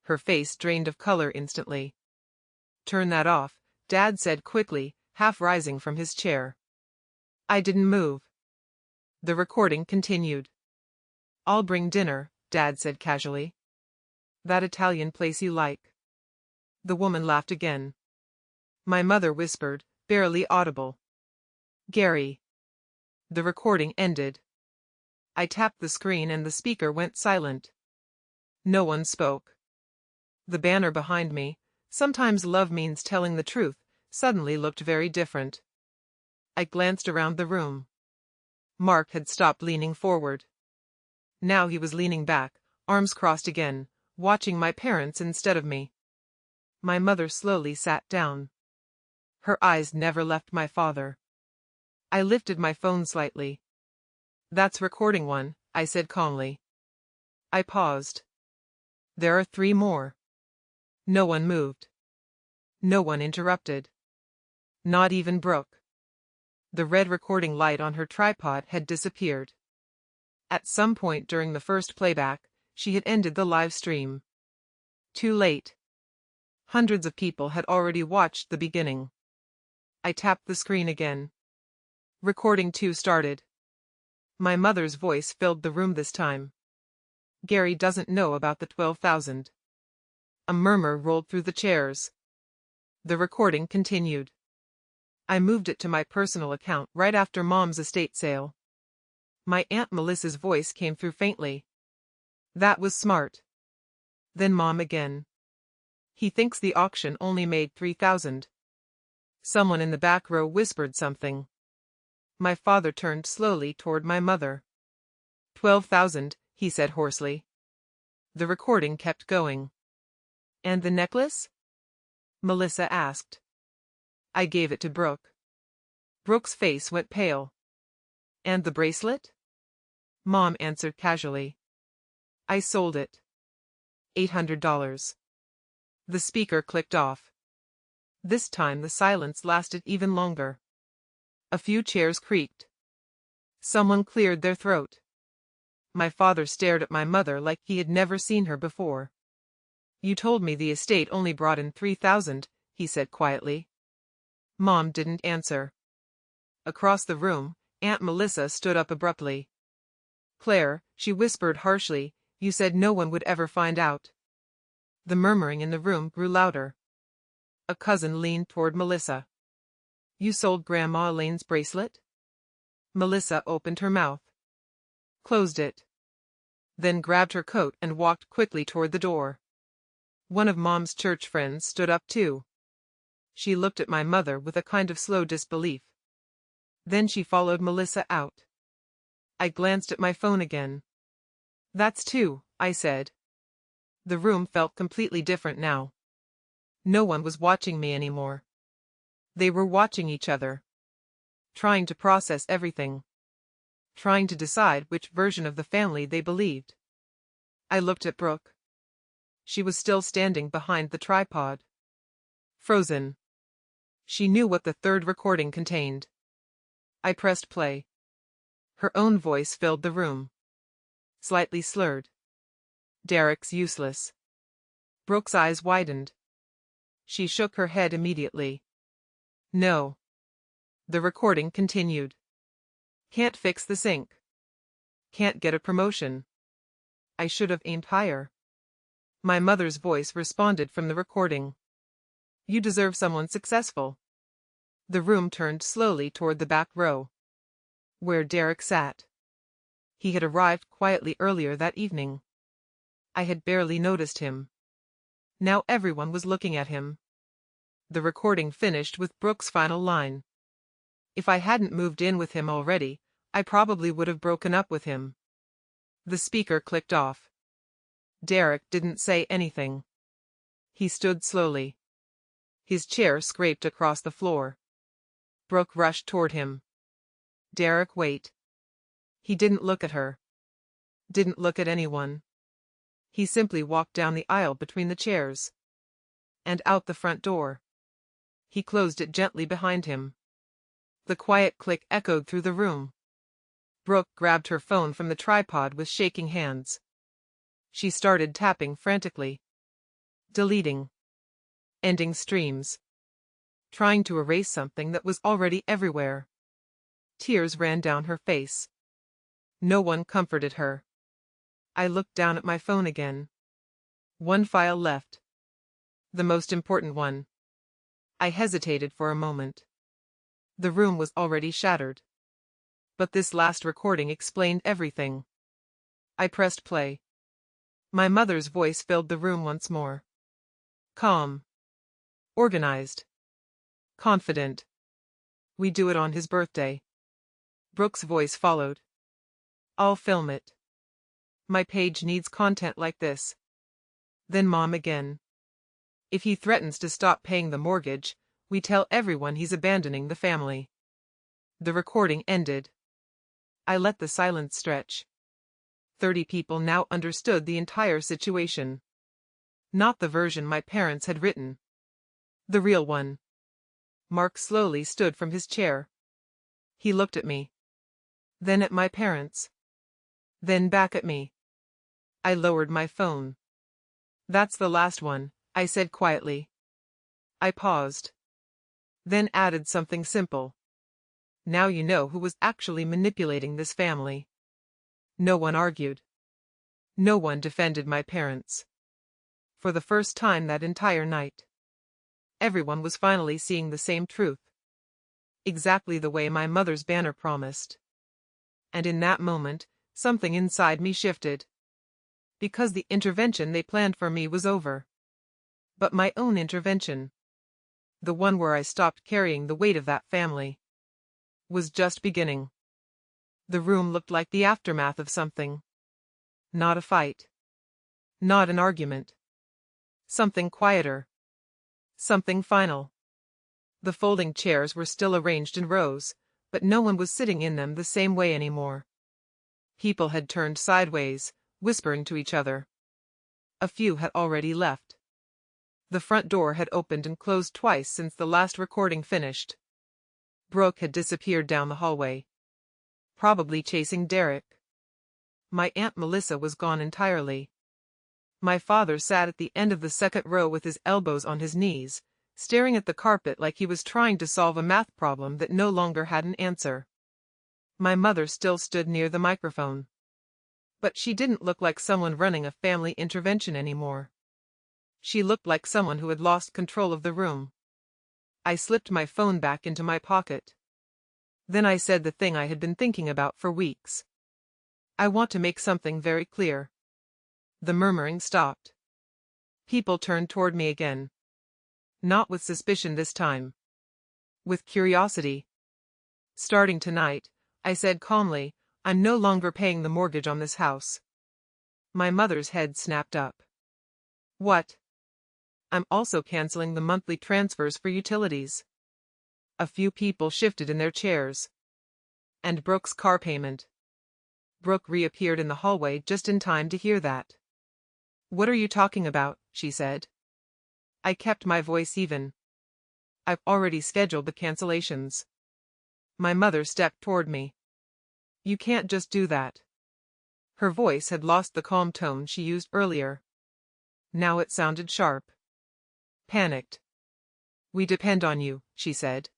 Her face drained of color instantly. Turn that off, Dad said quickly, half rising from his chair. I didn't move. The recording continued. I'll bring dinner, Dad said casually. That Italian place you like. The woman laughed again. My mother whispered, barely audible. Gary. The recording ended. I tapped the screen and the speaker went silent. No one spoke. The banner behind me, sometimes love means telling the truth, suddenly looked very different. I glanced around the room. Mark had stopped leaning forward. Now he was leaning back, arms crossed again, watching my parents instead of me. My mother slowly sat down. Her eyes never left my father. I lifted my phone slightly. That's recording 1, I said calmly. I paused. There are 3 more. No one moved. No one interrupted. Not even Brooke. The red recording light on her tripod had disappeared. At some point during the first playback, she had ended the live stream. Too late. Hundreds of people had already watched the beginning. I tapped the screen again. Recording 2 started. My mother's voice filled the room this time. Gary doesn't know about the 12,000. A murmur rolled through the chairs. The recording continued. I moved it to my personal account right after Mom's estate sale. My Aunt Melissa's voice came through faintly. That was smart. Then Mom again. He thinks the auction only made 3,000. Someone in the back row whispered something. My father turned slowly toward my mother. 12,000, he said hoarsely. The recording kept going. And the necklace? Melissa asked. I gave it to Brooke. Brooke's face went pale. And the bracelet? Mom answered casually. I sold it. $800. The speaker clicked off. This time the silence lasted even longer. A few chairs creaked. Someone cleared their throat. My father stared at my mother like he had never seen her before. You told me the estate only brought in 3,000, he said quietly. Mom didn't answer. Across the room, Aunt Melissa stood up abruptly. Claire, she whispered harshly, you said no one would ever find out. The murmuring in the room grew louder. A cousin leaned toward Melissa. You sold Grandma Elaine's bracelet? Melissa opened her mouth. Closed it. Then grabbed her coat and walked quickly toward the door. One of Mom's church friends stood up too. She looked at my mother with a kind of slow disbelief. Then she followed Melissa out. I glanced at my phone again. That's 2, I said. The room felt completely different now. No one was watching me anymore. They were watching each other. Trying to process everything. Trying to decide which version of the family they believed. I looked at Brooke. She was still standing behind the tripod. Frozen. She knew what the third recording contained. I pressed play. Her own voice filled the room. Slightly slurred. Derek's useless. Brooke's eyes widened. She shook her head immediately. No. The recording continued. Can't fix the sink. Can't get a promotion. I should have aimed higher. My mother's voice responded from the recording. You deserve someone successful. The room turned slowly toward the back row. Where Derek sat. He had arrived quietly earlier that evening. I had barely noticed him. Now everyone was looking at him. The recording finished with Brooke's final line. If I hadn't moved in with him already, I probably would have broken up with him. The speaker clicked off. Derek didn't say anything. He stood slowly. His chair scraped across the floor. Brooke rushed toward him. Derek, wait. He didn't look at her. Didn't look at anyone. He simply walked down the aisle between the chairs. And out the front door. He closed it gently behind him. The quiet click echoed through the room. Brooke grabbed her phone from the tripod with shaking hands. She started tapping frantically. Deleting. Ending streams. Trying to erase something that was already everywhere. Tears ran down her face. No one comforted her. I looked down at my phone again. One file left. The most important one. I hesitated for a moment. The room was already shattered. But this last recording explained everything. I pressed play. My mother's voice filled the room once more. Calm. Organized. Confident. We do it on his birthday. Brooke's voice followed. I'll film it. My page needs content like this. Then Mom again. If he threatens to stop paying the mortgage, we tell everyone he's abandoning the family. The recording ended. I let the silence stretch. 30 people now understood the entire situation. Not the version my parents had written. The real one. Mark slowly stood from his chair. He looked at me. Then at my parents. Then back at me. I lowered my phone. That's the last one, I said quietly. I paused. Then added something simple. Now you know who was actually manipulating this family. No one argued. No one defended my parents. For the first time that entire night, everyone was finally seeing the same truth. Exactly the way my mother's banner promised. And in that moment, something inside me shifted. Because the intervention they planned for me was over. But my own intervention, the one where I stopped carrying the weight of that family, was just beginning. The room looked like the aftermath of something. Not a fight. Not an argument. Something quieter. Something final. The folding chairs were still arranged in rows, but no one was sitting in them the same way anymore. People had turned sideways, whispering to each other. A few had already left. The front door had opened and closed twice since the last recording finished. Brooke had disappeared down the hallway. Probably chasing Derek. My Aunt Melissa was gone entirely. My father sat at the end of the second row with his elbows on his knees, staring at the carpet like he was trying to solve a math problem that no longer had an answer. My mother still stood near the microphone. But she didn't look like someone running a family intervention anymore. She looked like someone who had lost control of the room. I slipped my phone back into my pocket. Then I said the thing I had been thinking about for weeks. I want to make something very clear. The murmuring stopped. People turned toward me again. Not with suspicion this time. With curiosity. Starting tonight, I said calmly, I'm no longer paying the mortgage on this house. My mother's head snapped up. What? I'm also canceling the monthly transfers for utilities. A few people shifted in their chairs. And Brooke's car payment. Brooke reappeared in the hallway just in time to hear that. What are you talking about? She said. I kept my voice even. I've already scheduled the cancellations. My mother stepped toward me. You can't just do that. Her voice had lost the calm tone she used earlier. Now it sounded sharp. Panicked. We depend on you, she said.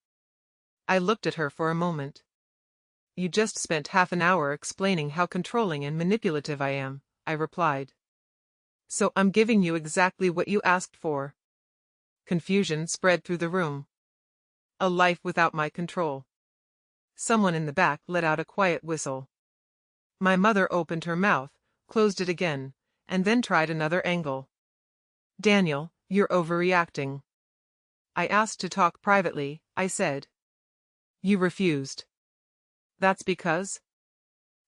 I looked at her for a moment. You just spent half an hour explaining how controlling and manipulative I am, I replied. So I'm giving you exactly what you asked for. Confusion spread through the room. A life without my control. Someone in the back let out a quiet whistle. My mother opened her mouth, closed it again, and then tried another angle. Daniel, you're overreacting. I asked to talk privately, I said. You refused. That's because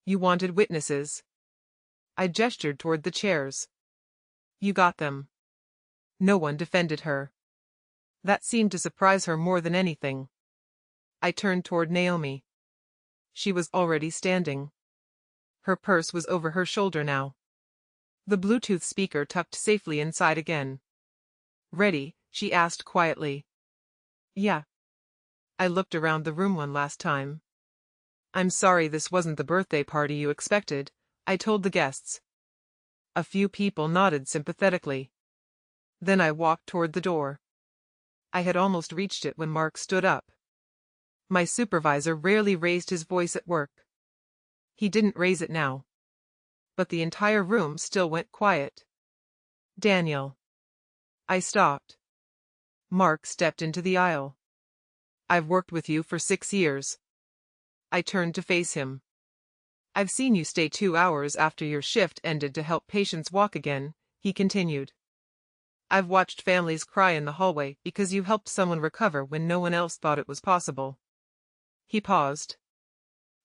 you wanted witnesses. I gestured toward the chairs. You got them. No one defended her. That seemed to surprise her more than anything. I turned toward Naomi. She was already standing. Her purse was over her shoulder now. The Bluetooth speaker tucked safely inside again. Ready? She asked quietly. Yeah. I looked around the room one last time. I'm sorry this wasn't the birthday party you expected, I told the guests. A few people nodded sympathetically. Then I walked toward the door. I had almost reached it when Mark stood up. My supervisor rarely raised his voice at work. He didn't raise it now. But the entire room still went quiet. Daniel. I stopped. Mark stepped into the aisle. I've worked with you for 6 years. I turned to face him. I've seen you stay 2 hours after your shift ended to help patients walk again, he continued. I've watched families cry in the hallway because you helped someone recover when no one else thought it was possible. He paused.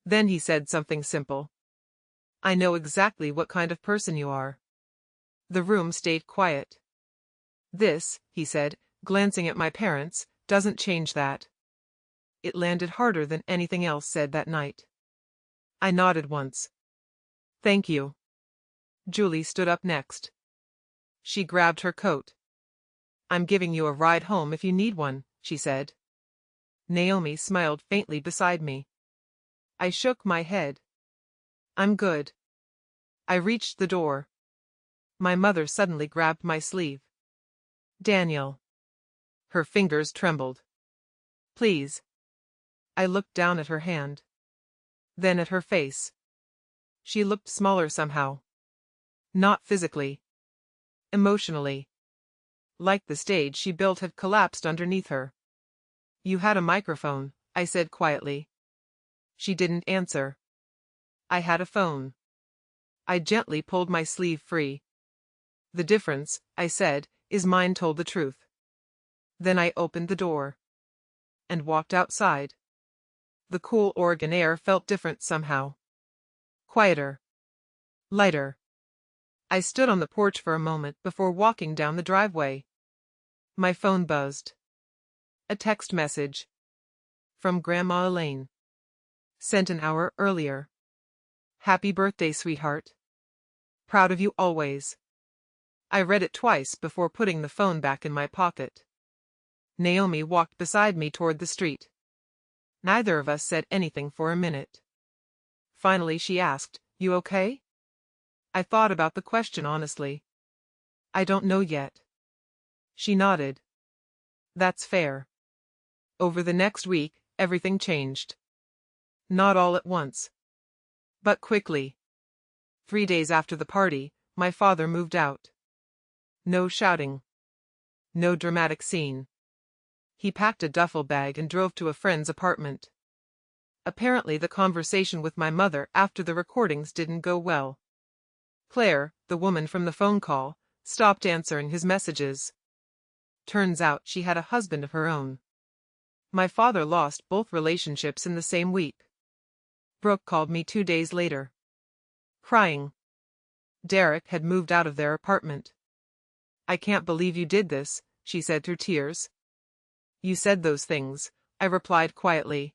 Then he said something simple. I know exactly what kind of person you are. The room stayed quiet. This, he said, glancing at my parents, doesn't change that. It landed harder than anything else said that night. I nodded once. Thank you. Julie stood up next. She grabbed her coat. I'm giving you a ride home if you need one, she said. Naomi smiled faintly beside me. I shook my head. I'm good. I reached the door. My mother suddenly grabbed my sleeve. Daniel. Her fingers trembled. Please. I looked down at her hand. Then at her face. She looked smaller somehow. Not physically. Emotionally. Like the stage she built had collapsed underneath her. You had a microphone, I said quietly. She didn't answer. I had a phone. I gently pulled my sleeve free. The difference, I said, is mine told the truth. Then I opened the door. And walked outside. The cool Oregon air felt different somehow. Quieter. Lighter. I stood on the porch for a moment before walking down the driveway. My phone buzzed. A text message. From Grandma Elaine. Sent an hour earlier. Happy birthday, sweetheart. Proud of you always. I read it twice before putting the phone back in my pocket. Naomi walked beside me toward the street. Neither of us said anything for a minute. Finally she asked, You okay? I thought about the question honestly. I don't know yet. She nodded. That's fair. Over the next week, everything changed. Not all at once. But quickly. 3 days after the party, my father moved out. No shouting. No dramatic scene. He packed a duffel bag and drove to a friend's apartment. Apparently the conversation with my mother after the recordings didn't go well. Claire, the woman from the phone call, stopped answering his messages. Turns out she had a husband of her own. My father lost both relationships in the same week. Brooke called me 2 days later. Crying. Derek had moved out of their apartment. I can't believe you did this, she said through tears. You said those things, I replied quietly.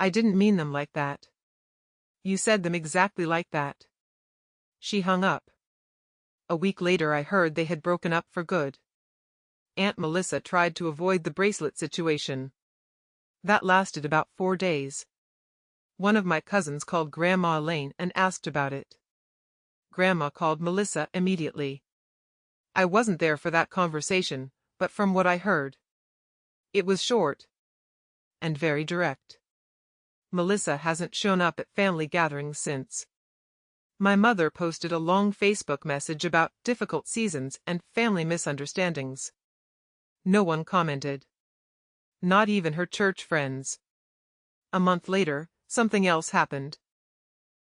I didn't mean them like that. You said them exactly like that. She hung up. A week later I heard they had broken up for good. Aunt Melissa tried to avoid the bracelet situation. That lasted about 4 days. One of my cousins called Grandma Elaine and asked about it. Grandma called Melissa immediately. I wasn't there for that conversation, but from what I heard, it was short and very direct. Melissa hasn't shown up at family gatherings since. My mother posted a long Facebook message about difficult seasons and family misunderstandings. No one commented. Not even her church friends. A month later, something else happened.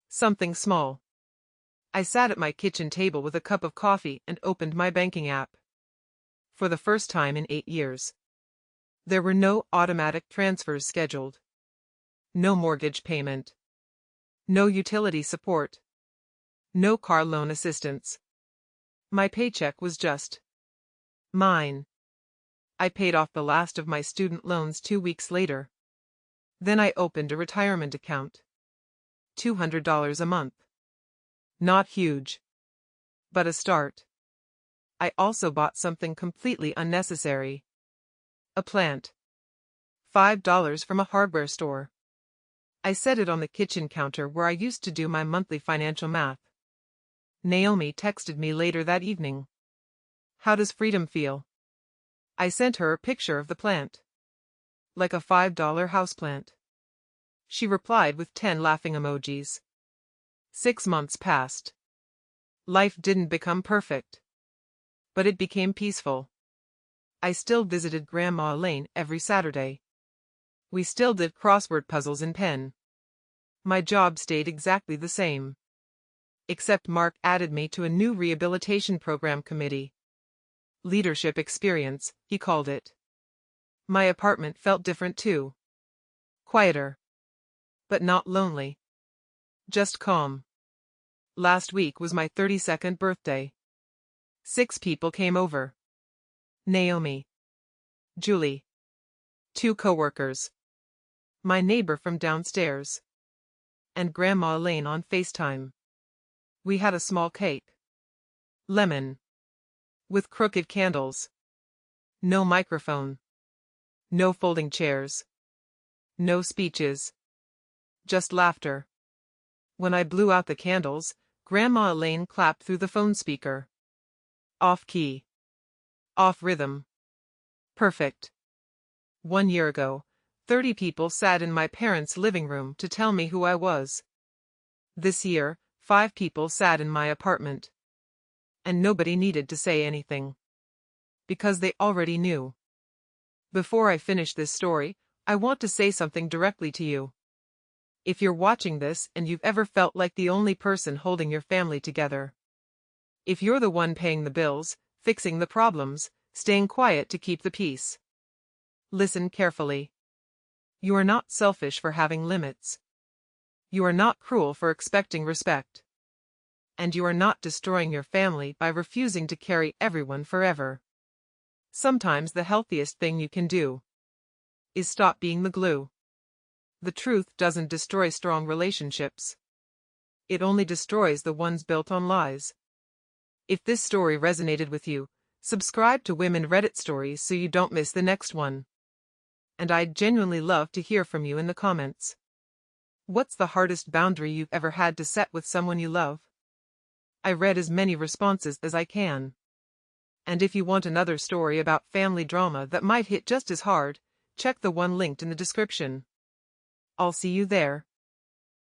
Something small. I sat at my kitchen table with a cup of coffee and opened my banking app. For the first time in 8 years. There were no automatic transfers scheduled. No mortgage payment. No utility support. No car loan assistance. My paycheck was just mine. I paid off the last of my student loans 2 weeks later. Then I opened a retirement account. $200 a month. Not huge. But a start. I also bought something completely unnecessary. A plant. $5 from a hardware store. I set it on the kitchen counter where I used to do my monthly financial math. Naomi texted me later that evening. How does freedom feel? I sent her a picture of the plant. Like a $5 houseplant. She replied with 10 laughing emojis. 6 months passed. Life didn't become perfect. But it became peaceful. I still visited Grandma Elaine every Saturday. We still did crossword puzzles in pen. My job stayed exactly the same. Except Mark added me to a new rehabilitation program committee. Leadership experience, he called it. My apartment felt different too. Quieter. But not lonely. Just calm. Last week was my 32nd birthday. 6 people came over. Naomi. Julie. 2 coworkers. My neighbor from downstairs. And Grandma Elaine on FaceTime. We had a small cake. Lemon. With crooked candles. No microphone. No folding chairs. No speeches. Just laughter. When I blew out the candles, Grandma Elaine clapped through the phone speaker. Off key. Off rhythm. Perfect. 1 year ago, 30 people sat in my parents' living room to tell me who I was. This year, 5 people sat in my apartment. And nobody needed to say anything. Because they already knew. Before I finish this story, I want to say something directly to you. If you're watching this and you've ever felt like the only person holding your family together, if you're the one paying the bills, fixing the problems, staying quiet to keep the peace, listen carefully. You are not selfish for having limits. You are not cruel for expecting respect. And you are not destroying your family by refusing to carry everyone forever. Sometimes the healthiest thing you can do is stop being the glue. The truth doesn't destroy strong relationships. It only destroys the ones built on lies. If this story resonated with you, subscribe to Women Reddit Stories so you don't miss the next one. And I'd genuinely love to hear from you in the comments. What's the hardest boundary you've ever had to set with someone you love? I read as many responses as I can. And if you want another story about family drama that might hit just as hard, check the one linked in the description. I'll see you there.